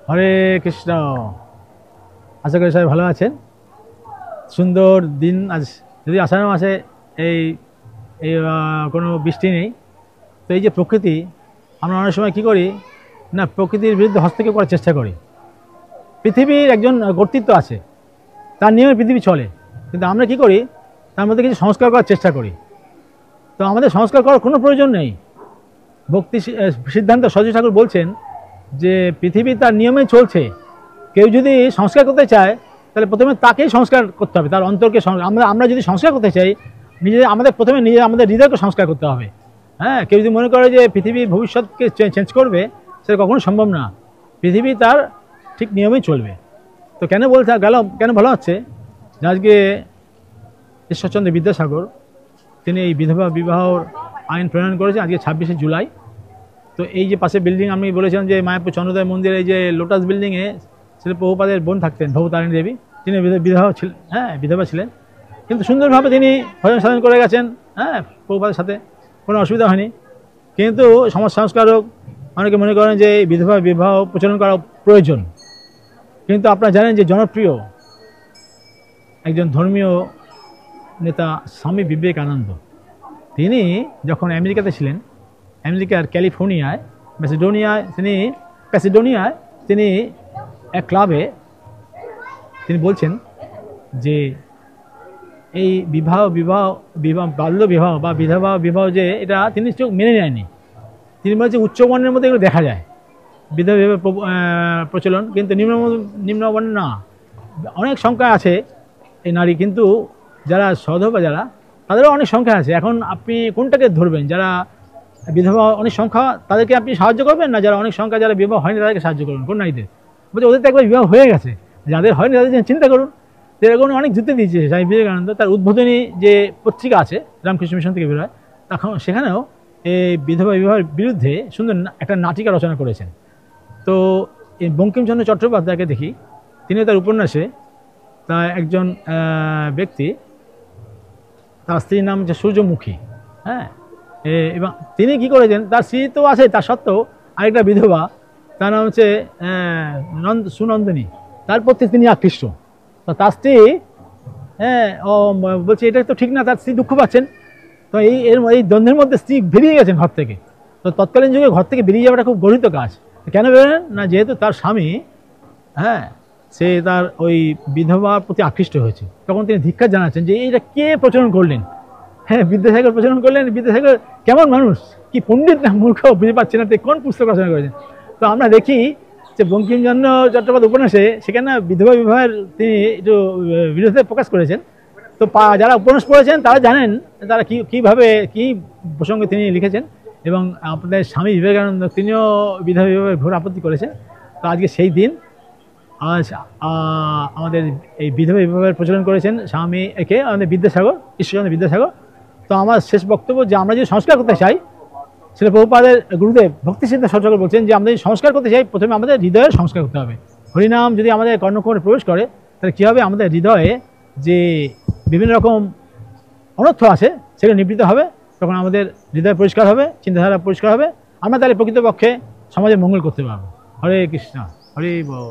হরে কৃষ্ণ। আশা করি সবাই ভালো আছেন। সুন্দর দিন আজ, যদি আষাঢ় মাসে এই এই কোনো বৃষ্টি নেই, তো এই যে প্রকৃতি, আমরা অনেক সময় কী করি না, প্রকৃতির বিরুদ্ধে হস্তক্ষেপ করার চেষ্টা করি। পৃথিবীর একজন কর্তৃত্ব আছে, তার নিয়মে পৃথিবী চলে, কিন্তু আমরা কি করি, তার মধ্যে কিছু সংস্কার করার চেষ্টা করি। তো আমাদের সংস্কার করার কোনো প্রয়োজন নেই। ভক্তি সিদ্ধান্ত সরস্বতী ঠাকুর বলছেন যে পৃথিবী তার নিয়মেই চলছে, কেউ যদি সংস্কার করতে চায় তাহলে প্রথমে তাকেই সংস্কার করতে হবে, তার অন্তরকে। আমরা যদি সংস্কার করতে চাই, আমাদের প্রথমে আমাদের হৃদয়কে সংস্কার করতে হবে। হ্যাঁ, কেউ যদি মনে করে যে পৃথিবীর ভবিষ্যৎকে চেঞ্জ করবে, সেটা কখনো সম্ভব না। পৃথিবী তার ঠিক নিয়মেই চলবে। তো কেন ভালো হচ্ছে যে আজকে ঈশ্বরচন্দ্র বিদ্যাসাগর তিনি এই বিধবা বিবাহ আইন প্রণয়ন করেছেন আজকে 26শে জুলাই। তো এই যে পাশে বিল্ডিং, আমি বলেছিলাম যে মায়াপুর চন্দ্রোদয় মন্দিরে এই যে লোটাস বিল্ডিংয়ে শিল প্রভুপাদের বোন থাকতেন, ভবতারিণী দেবী। তিনি বিধবা ছিলেন, কিন্তু সুন্দরভাবে তিনি ভজন সাধন করে গেছেন। হ্যাঁ, প্রভুপাদের সাথে কোনো অসুবিধা হয়নি। কিন্তু সমাজ সংস্কারক অনেকে মনে করেন যে এই বিধবা বিবাহ প্রচলন করা প্রয়োজন। কিন্তু আপনারা জানেন যে জনপ্রিয় একজন ধর্মীয় নেতা স্বামী বিবেকানন্দ, তিনি যখন আমেরিকাতে ছিলেন, আমেরিকার ক্যালিফোর্নিয়ায় প্যাসিডোনিয়ায় তিনি এক ক্লাবে তিনি বলছেন যে এই বাল্য বিবাহ বা বিধবা বিবাহ যে এটা তিনি মেনে নেয়নি। তিনি বলছেন উচ্চবর্ণের মধ্যে এগুলো দেখা যায় বিধবা বিবাহ প্রচলন, কিন্তু নিম্নবর্ণে না। অনেক সংখ্যা আছে এই নারী, কিন্তু যারা সধবা যারা, তাদেরও অনেক সংখ্যা আছে। এখন আপনি কোনটাকে ধরবেন? যারা বিধবা অনেক সংখ্যা, তাদেরকে আপনি সাহায্য করবেন, না যারা অনেক সংখ্যা যারা বিবাহ হয়নি তাদেরকে সাহায্য করবেন? কোন নারীদের? বলছে ওদের তো একবার বিবাহ হয়ে গেছে, যাদের হয়নি তাদের চিন্তা করুন। এরকম অনেক যুক্তি দিয়েছে স্বামী বিবেকানন্দ। তার উদ্বোধনী যে পত্রিকা আছে রামকৃষ্ণ মিশন থেকে বেরোয়, তখন সেখানেও এই বিধবা বিবাহের বিরুদ্ধে সুন্দর একটা নাটিকা রচনা করেছেন। তো এই বঙ্কিমচন্দ্র চট্টোপাধ্যায়কে দেখি, তিনি তার উপন্যাসে তার একজন ব্যক্তি, তার স্ত্রীর নাম হচ্ছে সূর্যমুখী। হ্যাঁ, এবং তিনি কি করেছেন, তার স্ত্রী তো আছে, তার সত্ত্বেও আরেকটা বিধবা, তার নাম হচ্ছে সুনন্দিনী, তার প্রতি তিনি আকৃষ্ট। তো তার স্ত্রী বলছে এটা তো ঠিক না, তার স্ত্রী দুঃখ পাচ্ছেন। তো এই দ্বন্দ্বের মধ্যে স্ত্রী বেরিয়ে গেছেন ঘর থেকে। তো তৎকালীন যুগে ঘর থেকে বেরিয়ে যাওয়াটা খুব গর্হিত কাজ। কেন বেরোলেন না, যেহেতু তার স্বামী সে তার ওই বিধবার প্রতি আকৃষ্ট হয়েছে। তখন তিনি ধিক্কার জানাচ্ছেন যে এইটা কে প্রচলন করলেন? বিদ্যাসাগর প্রচলন করলেন। বিদ্যাসাগর কেমন মানুষ, কি পণ্ডিত না মূর্খ বুঝে পাচ্ছেন না, কোন পুস্তক রচনা করেছেন? তো আমরা দেখি যে বঙ্কিমচন্দ্র চট্টোপাধ্যায় উপন্যাসে সেখানে বিধবা বিবাহের তিনি একটু বিরোধে প্রকাশ করেছেন। তো যারা উপন্যাস পড়েছেন তারা জানেন তারা কীভাবে কী প্রসঙ্গে তিনি লিখেছেন। এবং আপনাদের স্বামী বিবেকানন্দ তিনিও বিধবা বিবাহের ঘোর আপত্তি করেছেন। তো আজকে সেই দিন, আজ আমাদের এই বিধবা বিবাহের প্রচলন করেছেন স্বামী আমাদের বিদ্যাসাগর, ঈশ্বরচন্দ্র বিদ্যাসাগর। তো আমার শেষ বক্তব্য যে আমরা যদি সংস্কার করতে চাই, সেটা প্রভুপাদের গুরুদেব ভক্তি সিদ্ধান্ত সরস্বতী ঠাকুর বলছেন যে আমরা যদি সংস্কার করতে চাই, প্রথমে আমাদের হৃদয়ের সংস্কার করতে হবে। হরিনাম যদি আমাদের কর্ণকুহরে প্রবেশ করে, তাহলে কী হবে, আমাদের হৃদয়ে যে বিভিন্ন রকম অনর্থ আছে সেগুলো নিবৃত্ত হবে। তখন আমাদের হৃদয় পরিষ্কার হবে, চিন্তাধারা পরিষ্কার হবে, আমরা তাহলে প্রকৃতপক্ষে সমাজের মঙ্গল করতে পারবো। হরে কৃষ্ণ, হরে বল।